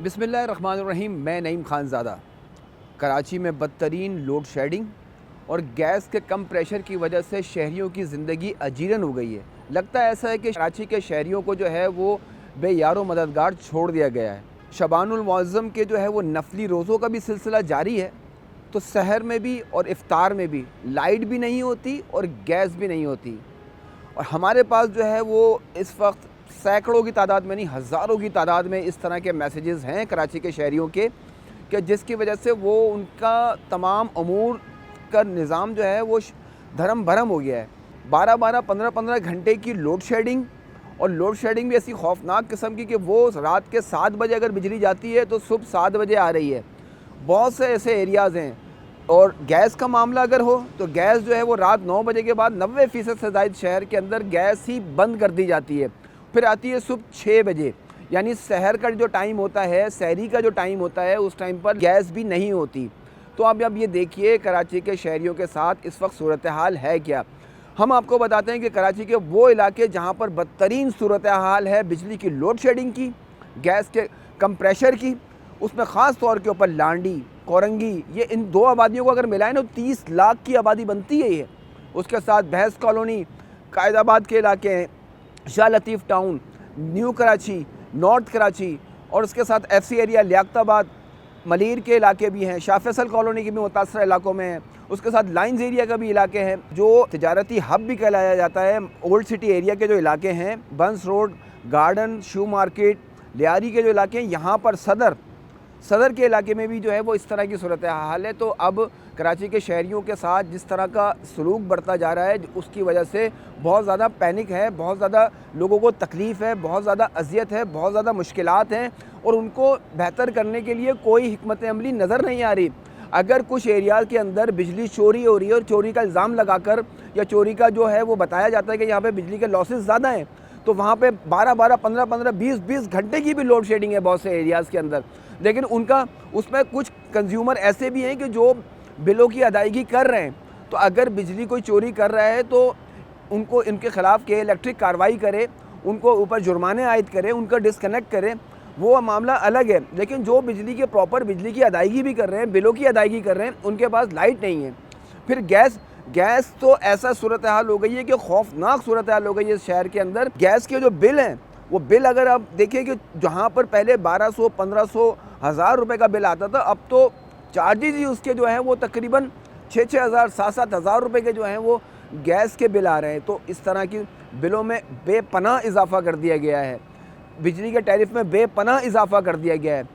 बिस्मिल्लाहिर्रहमानिर्रहीम। मैं नईम खानज़ादा। कराची में बदतरीन लोड शेडिंग और गैस के कम प्रेशर की वजह से शहरियों की ज़िंदगी अजीरन हो गई है। लगता है ऐसा है कि कराची के शहरियों को जो है वो बेयारो मददगार छोड़ दिया गया है। शबानुल मुअज़्ज़म के जो है वो नफली रोज़ों का भी सिलसिला जारी है, तो सहर में भी और इफ्तार में भी लाइट भी नहीं होती और गैस भी नहीं होती। और हमारे पास जो है वो इस वक्त सैकड़ों की तादाद में नहीं, हज़ारों की तादाद में इस तरह के मैसेजेस हैं कराची के शहरियों के, कि जिसकी वजह से वो उनका तमाम अमूर का निज़ाम जो है वो धर्म भरम हो गया है। 12-12, 15-15 घंटे की लोड शेडिंग, और लोड शेडिंग भी ऐसी खौफनाक किस्म की कि वो रात के 7 बजे अगर बिजली जाती है तो सुबह 7 बजे आ रही है। बहुत से ऐसे एरियाज़ हैं। और गैस का मामला अगर हो तो गैस जो है वो रात 9 बजे के बाद 90% से ज़ायद शहर के अंदर गैस ही बंद कर दी जाती है। फिर आती है सुबह 6 बजे, यानी सहर का जो टाइम होता है, सहरी का जो टाइम होता है, उस टाइम पर गैस भी नहीं होती। तो अब ये देखिए कराची के शहरियों के साथ इस वक्त सूरत हाल है क्या। हम आपको बताते हैं कि कराची के वो इलाके जहाँ पर बदतरीन सूरत हाल है बिजली की लोड शेडिंग की, गैस के कंप्रेशर की, उसमें ख़ास तौर के ऊपर लांडी, कोरंगी, ये इन दो आबादियों को अगर मिलाएं तो 30 लाख की आबादी बनती है ये। उसके साथ भैंस कॉलोनी, कायदाबाद के इलाके हैं, Shah Latif town, new Karachi, north Karachi, और उसके साथ एफसी एरिया लियाकताबाद, मलीर के इलाके भी हैं, शाह फैसल कॉलोनी के भी मुतासर इलाकों में हैं। उसके साथ लाइन्स एरिया का भी इलाके हैं जो तिजारती हब भी कहलाया जाता है। ओल्ड सिटी एरिया के जो इलाके हैं, बंस रोड, गार्डन, शू मार्केट, लियारी के जो इलाके हैं, यहाँ पर सदर के इलाके में भी जो है वो इस तरह की सूरत हाल है। तो अब कराची के शहरियों के साथ जिस तरह का सलूक बढ़ता जा रहा है, उसकी वजह से बहुत ज़्यादा पैनिक है, बहुत ज़्यादा लोगों को तकलीफ़ है, बहुत ज़्यादा अज़ियत है, बहुत ज़्यादा मुश्किलात हैं, और उनको बेहतर करने के लिए कोई हिकमत अमली नज़र नहीं आ रही। अगर कुछ एरियाज़ के अंदर बिजली चोरी हो रही है और चोरी का इल्ज़ाम लगाकर या चोरी का जो है वो बताया जाता है कि यहाँ पर बिजली के लॉसेस ज़्यादा हैं, तो वहाँ पे 12-12, 15-15, 20-20 घंटे की भी लोड शेडिंग है बहुत से एरियाज़ के अंदर। लेकिन उनका उसमें कुछ कंज्यूमर ऐसे भी हैं कि जो बिलों की अदायगी कर रहे हैं। तो अगर बिजली कोई चोरी कर रहा है तो उनको इनके ख़िलाफ़ के इलेक्ट्रिक कार्रवाई करे, उनको ऊपर जुर्माने आयद करे, उनका डिस्कनेक्ट करे, वो मामला अलग है। लेकिन जो बिजली के प्रॉपर बिजली की अदायगी भी कर रहे हैं, बिलों की अदायगी कर रहे हैं, उनके पास लाइट नहीं है। फिर गैस तो ऐसा सूरत हाल हो गई है कि खौफनाक सूरत हाल हो गई है शहर के अंदर। गैस के जो बिल हैं, वो बिल अगर आप देखिए कि जहाँ पर पहले 1200, 1500, 1000 रुपये का बिल आता था, अब तो चार्जेज ही उसके जो हैं वो तकरीबन 6-6 हज़ार, 7-7 हज़ार रुपये के जो हैं वो गैस के बिल आ रहे हैं। तो इस तरह की बिलों में बेपनाह इजाफ़ा कर दिया गया है, बिजली के टैरिफ में बेपनाह इजाफ़ा कर दिया गया है।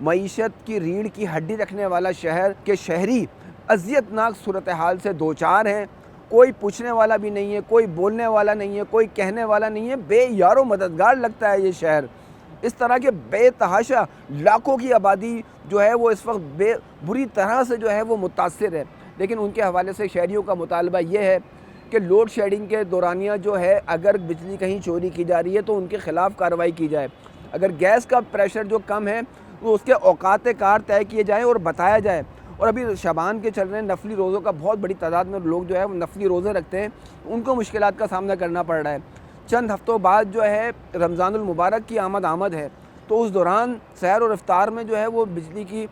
मईशत की रीढ़ की हड्डी रखने वाला शहर के शहरी अज़ियतनाक सूरत हाल से दो चार हैं। कोई पूछने वाला भी नहीं है, कोई बोलने वाला नहीं है, कोई कहने वाला नहीं है। बेयारो मददगार लगता है ये शहर। इस तरह के बेतहाशा लाखों की आबादी जो है वो इस वक्त बुरी तरह से जो है वो मुतासिर है। लेकिन उनके हवाले से शहरियों का मुतालबा ये है कि लोड शेडिंग के दौरानिया जो है, अगर बिजली कहीं चोरी की जा रही है तो उनके ख़िलाफ़ कार्रवाई की जाए। अगर गैस का प्रेशर जो कम है तो उसके औकात कार तय किए जाएँ और बताया जाए। और अभी शबान के चल रहे हैं नफली रोज़ों का, बहुत बड़ी तादाद में लोग जो है वो नफली रोज़े रखते हैं, उनको मुश्किलात का सामना करना पड़ रहा है। चंद हफ्तों बाद जो है रमज़ानुल मुबारक की आमद है, तो उस दौरान सहर और इफ्तार में जो है वो बिजली की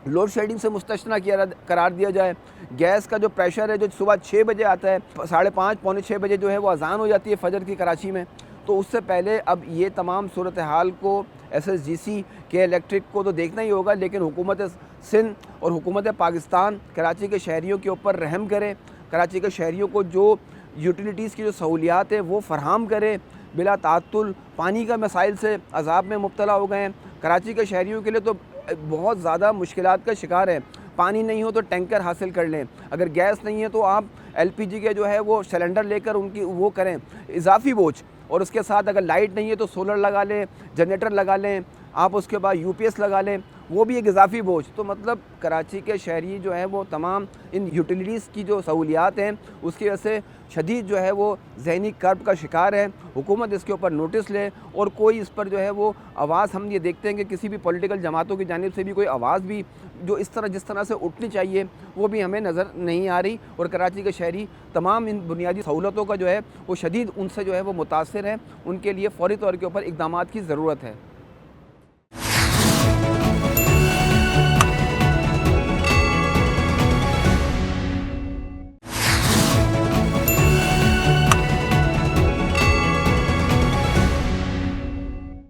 लोड शेडिंग से मुस्तस्ना करार दिया जाए। गैस का जो प्रेशर है जो सुबह 6 बजे आता है, 5:30, पौने 6 बजे जो है वो अज़ान हो जाती है फ़जर की कराची में, तो उससे पहले अब ये तमाम सूरत हाल को SSGC के इलेक्ट्रिक को तो देखना ही होगा। लेकिन हुकूमत सिंध और हुकूमत पाकिस्तान कराची के शहरियों के ऊपर रहम करे, कराची के शहरियों को जो यूटिलिटीज़ की जो सहूलियात है वो फ़राहम करे। बिला ताअत्तुल पानी का मसाइल से अज़ाब में मुब्तला हो गए हैं। कराची के शहरियों के लिए तो बहुत ज़्यादा मुश्किलात का शिकार है। पानी नहीं हो तो टैंकर हासिल कर लें, अगर गैस नहीं है तो आप LPG के जो है वो सिलेंडर लेकर उनकी वो करें इजाफ़ी बोझ। और उसके साथ अगर लाइट नहीं है तो सोलर लगा लें, जनरेटर लगा लें, आप उसके बाद UPS लगा लें, वो भी एक इजाफ़ी बोझ। तो मतलब कराची के शहरी जो है वो तमाम इन यूटिलिटीज़ की जो सहूलियात हैं उसकी वजह से शदीद जो है वो ज़हनी कर्ब का शिकार है। हुकूमत इसके ऊपर नोटिस ले और कोई इस पर जो है वो आवाज़, हम ये देखते हैं कि किसी भी पॉलिटिकल जमातों की जानिब से भी कोई आवाज़ भी जो जिस तरह से उठनी चाहिए वो भी हमें नज़र नहीं आ रही। और कराची के शहरी तमाम इन बुनियादी सहूलतों का जो है वो शदीद उनसे जो है वो मुतासिर है। उनके लिए फ़ौरी तौर के ऊपर इक़दामात की ज़रूरत है।